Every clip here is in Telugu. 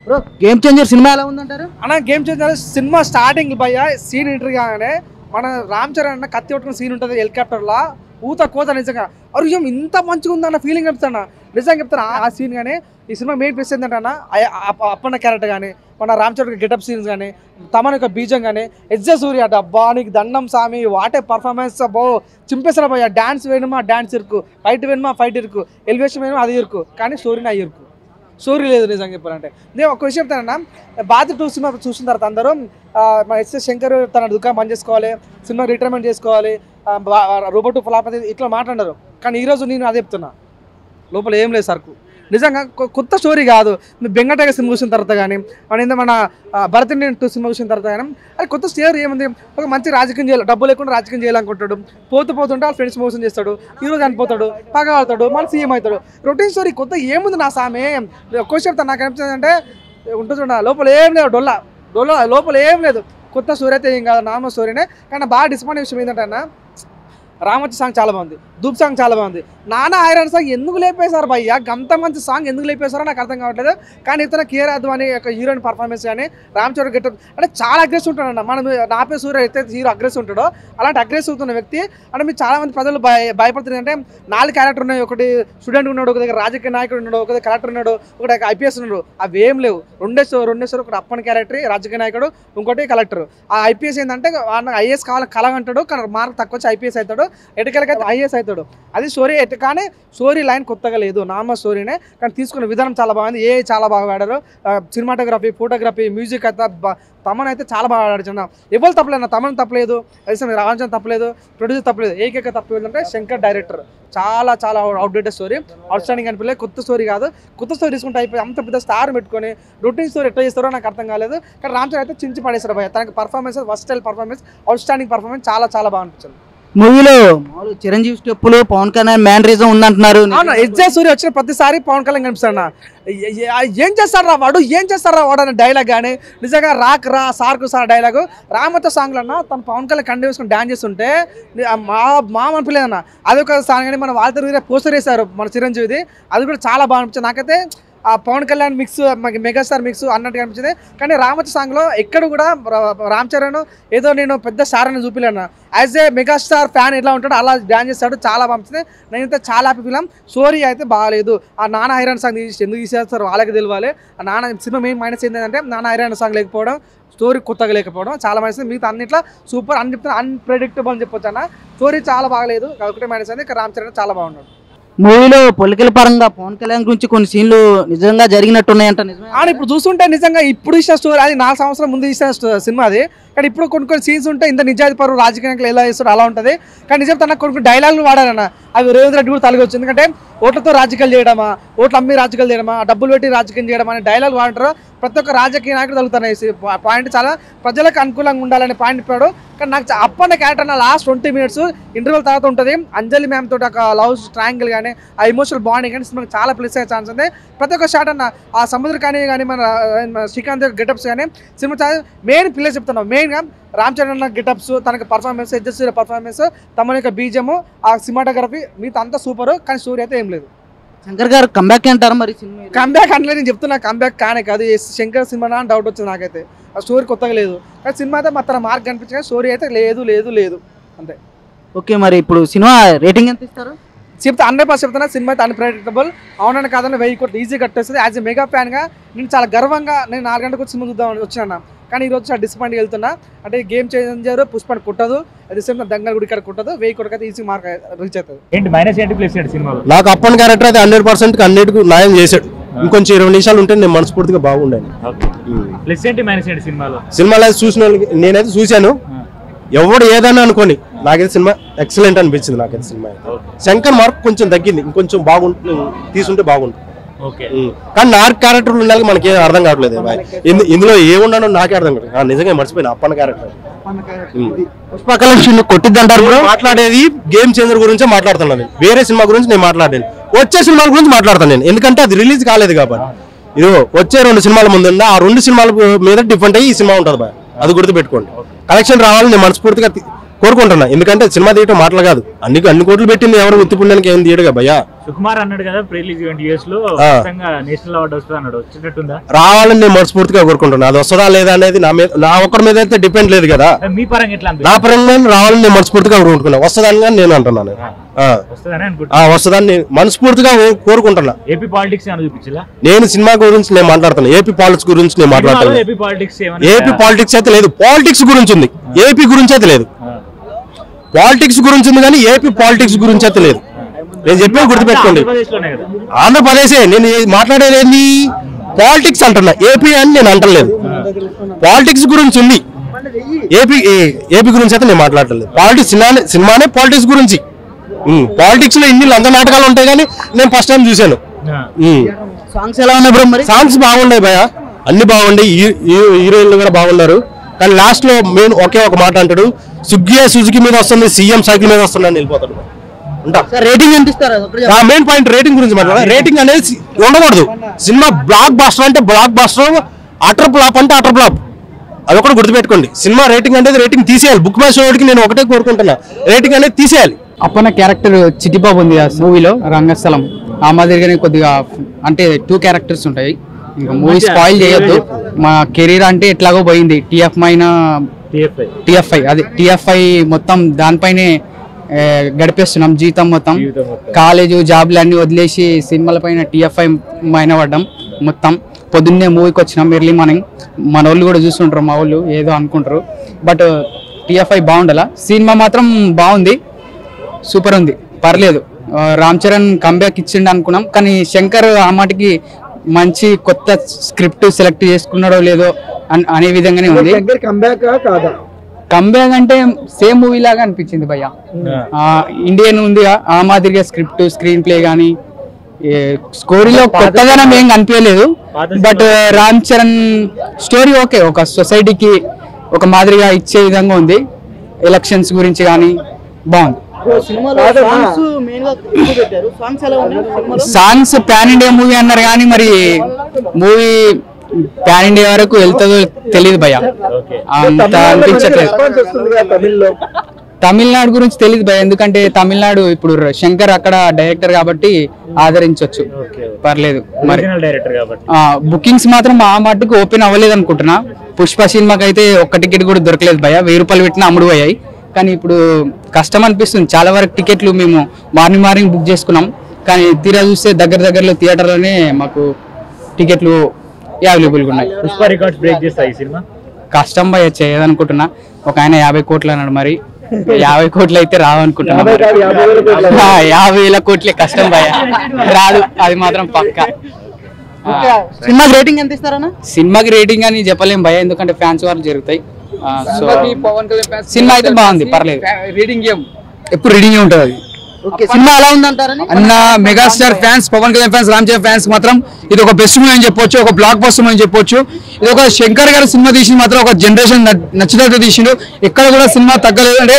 బ్రో గేమ్ చేంజర్ సినిమా ఎలా ఉందంటారు అన్న? గేమ్ చేంజర్ సినిమా స్టార్టింగ్ భయ్య సీన్ ఎంట్రీ కాగానే మన రామ్ చరణ్ అన్న కత్తి పట్టుకున్న సీన్ ఉంటుంది హెలికాప్టర్లో, ఊత కోత నిజంగా అరుజం ఇంత మంచిగా ఉందన్న ఫీలింగ్ చెప్తాను. నిజంగా చెప్తాను ఆ సీన్ కానీ ఈ సినిమా మెయిన్ ప్లస్ ఏంటంటే అన్న అప్పన్న క్యారెక్టర్ కానీ మన రామ్ చరణ్ గెటప్ సీన్స్ కానీ తమన్ యొక్క బీజం కానీ ఎస్జే సూర్య అబ్బా నీకు దండం సామి వాటే పర్ఫార్మెన్స్ బో చింపేసిన పోయా. డాన్స్ వేయడమా డాన్స్ ఇరుకు, ఫైట్ వేయడమా ఫైట్ ఇరుకు, ఎలివేషన్ వేయడమా అది ఇరుకు, కానీ స్టోరీని అయ్యి ఇరుకు. స్టోరీ లేదు నిజంగా చెప్పాలంటే. నేను ఒక విషయం చెప్తానన్నా, బాధ్యత 2 సినిమా చూసిన తర్వాత అందరూ మన ఎస్ఎస్ శంకర్ తన దుకాణం బంద్ చేసుకోవాలి, సినిమా రిటైర్మెంట్ చేసుకోవాలి, రోబోట్ ఫ్లాప్ అనేది ఇట్లా మాట్లాడారు. కానీ ఈరోజు నేను అదే చెప్తున్నా, లోపల ఏం లేదు సరుకు. నిజంగా కొత్త స్టోరీ కాదు. బెంగటగా సినిమా చూసిన తర్వాత కానీ మన భరత్ ఇండియన్ 2 సినిమా చూసిన తర్వాత కానీ అది కొత్త స్టోరీ ఏముంది, ఒక మంచి రాజకీయం చేయాలి, డబ్బు లేకుండా రాజకీయం చేయాలనుకుంటాడు, పోతుంటే వాళ్ళ ఫ్రెండ్స్ మోసం చేస్తాడు, హీరో చనిపోతాడు, పగ ఆడతాడు, మళ్ళీ సీఎం అవుతాడు. రొటీన్ స్టోరీ కొత్త ఏముంది నా సామే. ఒక్కో చెప్తాను నాకు అనిపించింది అంటే ఉంటుంది చూడ, లోపల ఏం లేదు, డొల్ల లోపల ఏం లేదు. కొత్త స్టోరీ అయితే ఏం కాదు, నార్మల్ స్టోరీనే. కానీ బాగా డిసప్పాయింట్ విషయం ఏంటంటే అన్న, రామోజీ సాంగ్ చాలా బాగుంది, ధూప్ సాంగ్ చాలా బాగుంది, నానా హైరాన్ సాంగ్ ఎందుకు లేపేశారు భయ్య, గంత మంచి సాంగ్ ఎందుకు లేపేశారో నాకు అర్థం కావట్లేదు. కానీ ఇతర కియారా అద్వానీ యొక్క హీరోయిన్ పర్ఫార్మెన్స్ కానీ రామ్ చరణ్ గెటప్ అంటే చాలా అగ్రెసివ్ ఉంటాడన్న. మనం నాపే సూర్య అయితే హీరో అగ్రెసివ్ ఉంటాడో అలాంటి అగ్రెసివ్ ఉన్న వ్యక్తి అంటే మీరు చాలా మంది ప్రజలు భయపడుతుంది. అంటే 4 క్యారెక్టర్ ఉన్నాయి, ఒకటి స్టూడెంట్ ఉన్నాడు, ఒక దగ్గర రాజకీయ నాయకుడు ఉన్నాడు, ఒక దగ్గర కలెక్టర్ ఉన్నాడు, ఒకటి ఐపీఎస్ ఉన్నాడు. అవి ఏం లేవు, రెండే ఒకటి అప్పని క్యారెక్టర్ రాజకీయ నాయకుడు, ఇంకోటి కలెక్టర్. ఆ ఐపీఎస్ ఏంటంటే ఐఏఎస్ కావాలి కలగంటాడు, కానీ మార్క్ తక్కువ వచ్చి ఐపీఎస్ అవుతాడు, ఎటుకలకైతే ఐఏఎస్ అవుతాడు. అది స్టోరీ కానీ స్టోరీ లైన్ కొత్తగా లేదు, నార్మల్ స్టోరీనే. కానీ తీసుకున్న విధానం చాలా బాగుంది, చాలా బాగా ఆడారు. సినిమాటోగ్రఫీ, ఫోటోగ్రఫీ, మ్యూజిక్ అయితే తమన్ అయితే చాలా బాగా ఆడాడు. ఎవరు తప్పలేదు, తమన్ తప్పలేదు, రామచంద్ర తప్పలేదు, ప్రొడ్యూసర్ తప్పలేదు, ఏకైక తప్పు ఏంటంటే శంకర్ డైరెక్టర్. చాలా అవుట్డేటెడ్ స్టోరీ, అవుట్ స్టాండింగ్ అనిపించలేదు. కొత్త స్టోరీ కాదు, కొత్త స్టోరీ తీసుకుంటే అయిపోయి అంత పెద్ద స్టార్ పెట్టుకొని రొటీన్ స్టోరీ ఎట్లా చేస్తారో నాకు అర్థం కాలేదు. కానీ రామ్ చరణ్ అయితే చించి పడేస్తారు భయ. తనకి performance first style performance, out standing performance చాలా బాగా అనిపించింది. మూవీలో చిరంజీవి స్టెప్పులు, పవన్ కళ్యాణ్ మ్యానరిజం ఉందంటున్నారు. ఎస్జే సూర్య వచ్చిన ప్రతిసారి పవన్ కళ్యాణ్ కనిపిస్తాడు. ఏం చేస్తారా వాడు అనే డైలాగ్ కానీ నిజంగా రా సార్కు సార్ డైలాగు. రామతో సాంగ్లు అన్న తను పవన్ కళ్యాణ్ కండి వేసుకొని డాన్స్ చేస్తుంటే మా అనిపించలేదన్న. అది ఒక సాంగ్ కానీ మన వాళ్ళ పోస్టర్ వేశారు మన చిరంజీవిది, అది కూడా చాలా బాగా అనిపించింది నాకైతే. ఆ Pawan Kalyan mix, megastar mix అన్నట్టుగా అనిపించింది. కానీ రామచ సాంగ్లో ఎక్కడ కూడా రామ్ చరణ్ ఏదో నేను పెద్ద స్టార్ అని చూపిలేను, యాజ్ ఏ మెగాస్టార్ ఫ్యాన్ ఎట్లా ఉంటాడో అలా డాన్స్ చేస్తాడు, చాలా బాగా అనిపించింది. నేనైతే చాలా హ్యాపీ ఫీల్. స్టోరీ అయితే బాగాలేదు. ఆ నానా హైరాన్ సాంగ్ ఎందుకు తీసేస్తారు వాళ్ళకి తెలియాలి. ఆ నాన్న సినిమా మెయిన్ మైనస్ ఏంటంటే నానా హైరాన్ సాంగ్ లేకపోవడం, స్టోరీ కొత్తగా లేకపోవడం చాలా మైనస్. మిగతా అన్నిట్లో సూపర్ అని చెప్తాను, అన్ప్రెడిక్టబుల్ అని చెప్పొచ్చు అన్న. స్టోరీ చాలా బాగలేదు, ఒకటే మైనస్ అయింది. రామ్ చరణ్ చాలా బాగున్నాడు. మూవీలో పొలిటికల్ పరంగా పవన్ కళ్యాణ్ గురించి కొన్ని సీన్లు నిజంగా జరిగినట్టున్నాయంట. నిజమే ఇప్పుడు చూస్తుంటే నిజంగా ఇప్పుడు ఇచ్చిన స్టోరీ అది 4 సంవత్సరాల ముందు ఇచ్చిన సినిమా అది. కానీ ఇప్పుడు కొన్ని సీన్స్ ఉంటాయి, ఇంత నిజాయితీ పరువు రాజకీయాలు ఎలా చేస్తాడు అలా ఉంటుంది. కానీ నిజం తన కొన్ని డైలాగులు వాడారన్న, అవి రేవంత్ రెడ్డి కూడా తలగొచ్చు. ఎందుకంటే ఓట్లతో రాజకీయాలు చేయడమా, ఓట్లు అమ్మి రాజకీయాలు చేయడమా, డబ్బులు పెట్టి రాజకీయం చేయడం అనే డైలాగ్ వాడంటారు. ప్రతి ఒక్క రాజకీయ నాయకుడు తగులుతున్నాయి. పాయింట్ చాలా ప్రజలకు అనుకూలంగా ఉండాలనే పాయింట్ చెప్పాడు. కానీ నాకు అప్పన్న క్యారెక్టర్ నా లాస్ట్ 20 minutes ఇంటర్వెల్ తర్వాత ఉంటుంది. అంజలి మ్యామ్ తోటి ఒక లవ్ ట్రయాంగిల్ కానీ ఆ ఎమోషనల్ బాండింగ్ కానీ సినిమాకి చాలా ప్లస్ అయ్యే ఛాన్స్ ఉంది. ప్రతి ఒక్క షాట్ అన్న ఆ సముద్ర కానీ మన శ్రీకాంత్ గెటప్స్ కానీ సినిమా చాలా మెయిన్ ప్లేస్ చెప్తున్నాం. మెయిన్గా రామ్ చరణ్ గెటప్స్, తనకి పర్ఫార్మెన్స్, ఎడ్జస్ట్ పర్ఫార్మెన్స్, తమ యొక్క బీజము, ఆ సినిమాటోగ్రఫీ మిగతా అంతా సూపర్. కానీ స్టోరీ అయితే ఏం లేదు. శంకర్ గారు కంబ్యాక్ అంటారు మరి సినిమా? కంబ్యాక్ అంటే నేను చెప్తున్నా, కంబ్యాక్ కానే కాదు. శంకర్ సినిమా అని డౌట్ వచ్చింది నాకైతే. ఆ స్టోరీ కొత్తగా లేదు, కానీ సినిమా అయితే మొత్తం మార్క్ కనిపించింది. స్టోరీ అయితే లేదు అంతే. ఓకే, మరి ఇప్పుడు సినిమా రేటింగ్ ఎంత ఇస్తారు? చెప్తే 100% చెప్తున్నా, సినిమా అయితే అన్ప్రెడిక్టబుల్. అవునని కాదని 1000 కోట్లు ఈజీ కట్టేస్తుంది. యాజ్ ఎ మెగా ఫ్యాన్గా నేను చాలా గర్వంగా నేను 4 గంటలకు సినిమా చూద్దామని వచ్చినా. కానీ ఈరోజు చాలా డిసప్పాయింట్ వెళ్తున్నా. అంటే గేమ్ చేంజర్ పుష్పని కుట్టదు, అది సేమ్ దంగల్ గుడి ఇక్కడ కుట్టదు, 1000 కోట్లకి అయితే ఈజీ మార్క్ రీచ్ అవుతుంది. ఏంటి మైనస్ ఏంటి ప్లేస్ ఏంటి సినిమాలో? నాకు అప్పన్ క్యారెక్టర్ అయితే 100% అన్నిటికీ న్యాయం చేశాడు. ఇంకొంచెం 20 నిమిషాలు ఉంటే నేను మనస్ఫూర్తిగా బాగుండాను. ప్లస్ ఏంటి మైనస్ ఏంటి సినిమాలో చూసిన వాళ్ళకి నేనైతే చూశాను. ఎవడు ఏదన్నా అనుకోని నాకైతే సినిమా ఎక్సలెంట్ అనిపించింది. నాకైతే సినిమా శంకర్ మార్క్ కొంచెం తగ్గింది, ఇంకొంచెం తీసుంటే బాగుంటుంది. కానీ నార్క్ క్యారెక్టర్లు ఉండాలి మనకి ఏం అర్థం కావట్లేదు. ఇందులో ఏమున్నానో నాకే అర్థం కావట్లేదు. నిజంగా మర్చిపోయిన అప్పన్న క్యారెక్టర్. పుష్ప కలెక్షన్ కొట్టిద్దంటారు. మాట్లాడేది గేమ్ చేంజర్ గురించి మాట్లాడుతున్నాను, వేరే సినిమా గురించి నేను మాట్లాడాను. వచ్చే సినిమాల గురించి మాట్లాడతాను నేను, ఎందుకంటే అది రిలీజ్ కాలేదు కాబట్టి. ఇది వచ్చే 2 సినిమాల ముందు ఉంది, ఆ 2 సినిమాల మీద డిఫరెంట్ అయ్యి ఈ సినిమా ఉంటుంది బాయ్, అది గుర్తుపెట్టుకోండి. కలెక్షన్ రావాలని నేను మనస్ఫూర్తిగా కోరుకుంటున్నా. ఎందుకంటే సినిమా తీయటం మాటలు కాదు, అన్ని కోట్లు పెట్టింది ఎవరు ఉత్తిపుండానికి ఏం తీయడుగా భయ్యా. సుకుమార్ అన్నాడు కదా ప్రీ రిలీజ్ ఈవెంట్ యూఎస్ లో నేషనల్ అవార్డు వస్తుంది అన్నాడు, వచ్చినట్టుందా? రావాలని నేను మనస్ఫూర్తిగా కోరుకుంటున్నా. అది వస్తుందా లేదా అనేది నా ఒక్కరి మీద అయితే డిపెండ్ లేదు కదా. మీ పరంగా ఎట్లా? నా పరంగా రావాలని నేను మనస్ఫూర్తిగా కోరుకుంటున్నా. వస్తుందని నేను అంటున్నాను. వస్తుందని మనస్ఫూర్తిగా కోరుకుంటున్నా. ఏపీ పాలిటిక్స్ చూపించా నేను సినిమా గురించి నేను మాట్లాడుతున్నా, ఏపీ పాలిటిక్స్ గురించి నేను మాట్లాడుతున్నా. ఏపీ పాలిటిక్స్ అయితే లేదు, పాలిటిక్స్ గురించి ఉంది. ఏపీ గురించి అయితే లేదు. పాలిటిక్స్ గురించి ఉంది కానీ ఏపీ పాలిటిక్స్ గురించి అయితే లేదు. నేను చెప్పేది గుర్తుపెట్టుకోండి, ఆంధ్రప్రదేశే. నేను మాట్లాడేది పాలిటిక్స్ అంటున్నా, ఏపీ అని నేను అంటలేదు. పాలిటిక్స్ గురించి ఉంది, ఏపీ గురించి అయితే నేను మాట్లాడలేదు. పాలిటిక్స్ సినిమానే పాలిటిక్స్ గురించి. పాలిటిక్స్ లో ఇన్ని లంచ నాటకాలు ఉంటాయి కానీ నేను ఫస్ట్ టైం చూశాను. సాంగ్స్ ఎలా ఉన్నాయి బ్రో? మరి సాంగ్స్ బాగున్నాయి భయ, అన్ని బాగున్నాయి, హీరోయిన్లు కూడా బాగున్నారు. కానీ లాస్ట్ లో మెయిన్ ఒకే ఒక మాట అంటాడు, సుజుకి మీద వస్తుంది, సీఎం సైకిల్ మీద వస్తుంది అని వెళ్ళిపోతాడు. రేటింగ్ ఎంత ఇస్తారా? మెయిన్ పాయింట్ రేటింగ్ గురించి మాట్లాడాలి. రేటింగ్ అనేది ఉండకూడదు. సినిమా బ్లాక్ బాస్టర్ అంటే బ్లాక్ బాస్టర్, అటర్ ఫ్లాప్ అంటే అటర్ ఫ్లాప్. అది ఒకటి గుర్తుపెట్టుకోండి. సినిమా రేటింగ్ అంటే రేటింగ్ తీసేయాలి. బుక్ మై షోకి నేను ఒకటే కోరుకుంటున్నా, రేటింగ్ అనేది తీసేయాలి. అప్పన్న క్యారెక్టర్ చిట్టిబాబు ఉంది ఆ మూవీలో, రంగస్థలం. ఆ మాదిరిగానే కొద్దిగా అంటే 2 క్యారెక్టర్స్ ఉంటాయి. ఇంకా మూవీ స్పాయిల్ చేయొద్దు. మా కెరీర్ అంటే ఎట్లాగో పోయింది. టిఎఫ్ఐ అది టిఎఫ్ఐ మొత్తం దానిపైనే గడిపేస్తున్నాం జీతం మొత్తం. కాలేజు జాబ్లు అన్ని వదిలేసి సినిమాల పైన టిఎఫ్ఐ మైన పడ్డాం మొత్తం. పొద్దున్నే మూవీకి వచ్చినాం ఎర్లీ మార్నింగ్. మన వాళ్ళు కూడా చూస్తుంటారు, మా వాళ్ళు ఏదో అనుకుంటారు. But TFI బాగుండాల. సినిమా మాత్రం బాగుంది, సూపర్ ఉంది, పర్లేదు. రామ్ చరణ్ కంబ్యాక్ ఇచ్చిండు అనుకున్నాం, కానీ శంకర్ ఆ మాటికి మంచి కొత్త స్క్రిప్ట్ సెలెక్ట్ చేసుకున్నాడో లేదో అనే విధంగానే ఉంది. కంబ్యాక్ అంటే సేమ్ మూవీ లాగా అనిపించింది భయ్య. ఇండియన్ ఉంది ఆ మాదిరిగా స్క్రిప్ట్, స్క్రీన్ ప్లే కానీ స్టోరీలో కొత్తగానే ఏం కనిపించలేదు. But Ram Charan story okay, ఒక సొసైటీకి ఒక మాదిరిగా ఇచ్చే విధంగా ఉంది. ఎలక్షన్స్ గురించి కానీ బాగుంది. సాంగ్స్ పాన్ ఇండియా మూవీ అన్నారు కానీ మరి మూవీ పాన్ ఇండియా వరకు వెళ్తుందో తెలియదు భయ్య, అంత అనిపించట్లేదు. తమిళనాడు గురించి తెలియదు భయ్య, ఎందుకంటే తమిళనాడు ఇప్పుడు శంకర్ అక్కడ డైరెక్టర్ కాబట్టి ఆదరించవచ్చు, పర్లేదు. మరి బుకింగ్స్ మాత్రం ఆ మట్టుకు ఓపెన్ అవ్వలేదు అనుకుంటున్నా. పుష్ప సినిమాకి అయితే ఒక్క టికెట్ కూడా దొరకలేదు భయ్య, 1000 రూపాయలు పెట్టినా అమ్ముడు పోయాయి. కానీ ఇప్పుడు కష్టం అనిపిస్తుంది. చాలా వరకు టికెట్లు మేము మార్నింగ్ బుక్ చేసుకున్నాం, కానీ తీరా చూస్తే దగ్గరలో థియేటర్లోనే మాకు టికెట్లు అవైలబుల్గా ఉన్నాయి. పుష్ప రికార్డ్స్ బ్రేక్ చేస్తాయి ఈ సినిమా. కష్టం భయ చేయదనుకుంటున్నా. ఒక ఆయన 50 కోట్లు అన్నాడు, మరి 50 కోట్లు అయితే రావనుకుంటున్నా. 50,000 కోట్లే కష్టం భయ, రాదు అది మాత్రం పక్క. సినిమాకి రేటింగ్ ఎంత ఇస్తారన్నా? సినిమాకి రేటింగ్ అని చెప్పలేం భయ, ఎందుకంటే ఫ్యాన్స్ వారు జరుగుతాయి. సినిమా అయితే బాగుంది, పర్లేదు. రీడింగ్ ఎప్పుడు రీడింగ్ ఉంటుంది. సినిమా ఎలా ఉందంటారని అన్న megastar fans, Pawan Kalyan fans, Ram Charan fans మాత్రం ఇది ఒక బెస్ట్ మూవీ అని చెప్పొచ్చు, ఒక బ్లాక్ బస్టర్ అని చెప్పొచ్చు. ఇది ఒక శంకర్ గారి సినిమా తీసింది మాత్రం ఒక జనరేషన్ నచ్చినట్టు తీసిండు. ఎక్కడ కూడా సినిమా తగ్గలేదు. అంటే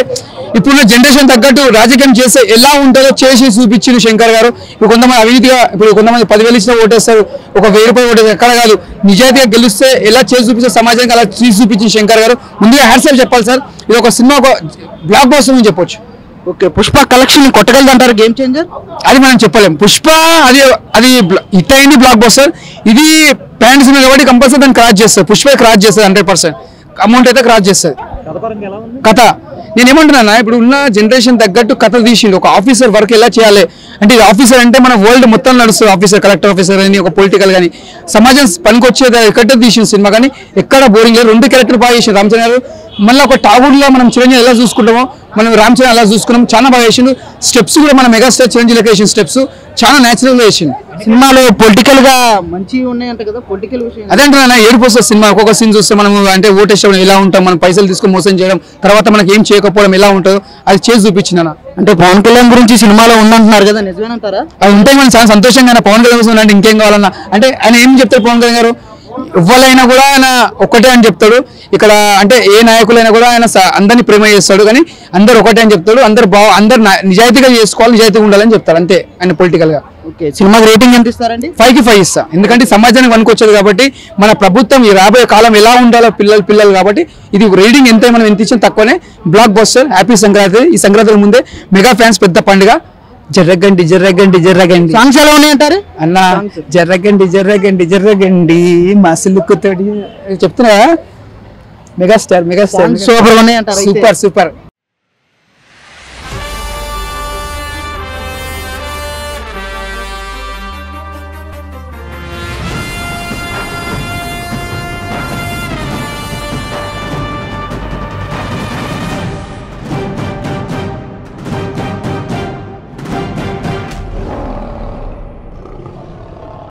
ఇప్పుడు జనరేషన్ తగ్గట్టు రాజకీయం చేస్తే ఎలా ఉంటుందో చేసి చూపించిండు శంకర్ గారు. ఇప్పుడు కొంతమంది అవినీతిగా, ఇప్పుడు కొంతమంది 10,000 ఇచ్చినా ఓటేస్తారు, ఒక 1000 రూపాయలు ఓటేస్తారు. ఎక్కడ కాదు, నిజాయితీగా గెలిస్తే ఎలా చేసి చూపిస్తే సమాజానికి అలా చేసి చూపించింది శంకర్ గారు. ముందుగా హ్యాట్స్ ఆఫ్ చెప్పాలి సార్. ఇది ఒక సినిమా, ఒక బ్లాక్ బస్టర్ అని చెప్పొచ్చు. ఓకే, పుష్ప కలెక్షన్ కొట్టగలదు అంటారు, గేమ్ చేంజర్ అది మనం చెప్పలేం. పుష్ప అది హిట్ అయింది, బ్లాక్ బస్టర్. ఇది ప్యాంట్ సినిమా కాబట్టి కంపల్సరీ దాన్ని క్రాస్ చేస్తారు. పుష్ప క్రాస్ చేస్తుంది, 100% అమౌంట్ అయితే క్రాస్ చేస్తుంది. కథ నేనేమంటున్నా, ఇప్పుడు ఉన్న జనరేషన్ తగ్గట్టు కథ తీసిండు. ఒక ఆఫీసర్ వర్క్ ఎలా చేయాలి అంటే, ఆఫీసర్ అంటే మన వరల్డ్ మొత్తం నడుస్తుంది. ఆఫీసర్, కలెక్టర్ ఆఫీసర్ అని, ఒక పొలిటికల్ కానీ సమాజం పనికొచ్చేది ఎక్కడ తీసిన సినిమా. కానీ ఎక్కడ బోరింగ్ లేదు. 2 క్యారెక్టర్ బాగా చేసిండు రామ్ చరణ్ గారు. మళ్ళీ ఒక టాగూర్లో మనం చిరంజీవి ఎలా చూసుకుంటామో మనం రామ్ చరణ్ అలా చూసుకున్నాం. చాలా బాగా చేసిండు. స్టెప్స్ కూడా మన మెగాస్టార్ చిరంజీవి లెక్క వేసిన స్టెప్స్ చాలా న్యాచురల్ గా వేసిండు. సినిమాలో పొలిటికల్ గా మంచిగా ఉన్నాయంట కదా, పొలిటికల్ విషయం అదేంటే ఏడుపు వస్తుంది సినిమా. ఒక్కొక్క సీన్ చూస్తే మనం అంటే ఓటేసేవాడు ఎలా ఉంటాం, మనం పైసలు తీసుకొని మోసం చేయడం, తర్వాత మనకి ఏం చేయకపోవడం ఎలా ఉంటుందో అది చేసి చూపించింది. అంటే పవన్ కళ్యాణ్ గురించి సినిమాలో ఉందంటున్నారు కదా, నిజమేనంటారా? అది ఉంటే మనం చాలా సంతోషంగా పవన్ కళ్యాణ్ అంటే ఇంకేం కావాలన్నా అంటే ఆయన ఏం చెప్తారు పవన్ కళ్యాణ్ గారు, ఎవరైనా కూడా ఆయన ఒక్కటే అని చెప్తాడు. ఇక్కడ అంటే ఏ నాయకులైనా కూడా ఆయన అందరినీ ప్రేమ చేస్తాడు, కానీ అందరు ఒకటే అని చెప్తాడు. అందరు నిజాయితీగా చేసుకోవాలి, నిజాయితీగా ఉండాలని చెప్తాడు, అంతే ఆయన పొలిటికల్ గా. ఓకే, సినిమాకి రేటింగ్ ఎంత ఇస్తారండి? 5కి 5 ఇస్తా. ఎందుకంటే సమాజానికి పనికొచ్చేది కాబట్టి, మన ప్రభుత్వం ఈ రాబోయే కాలం ఎలా ఉండాలో పిల్లలు కాబట్టి ఇది రేటింగ్ ఎంత మనం ఎంత ఇచ్చినా తక్కువనే. Block buster. హ్యాపీ సంక్రాంతి. ఈ సంక్రాంతి ముందే మెగా ఫ్యాన్స్ పెద్ద పండుగ. జర్రగండి జర్రగండి జర్రగండి సాంగ్స్ ఎలా ఉన్నాయంటారు అన్న? జర్రగండి జర్రగండి జర్రగండి మాసిల్లుకుతోడి చెప్తున్నా. మెగాస్టార్ సూపర్ ఉన్నాయంటారు. Super super.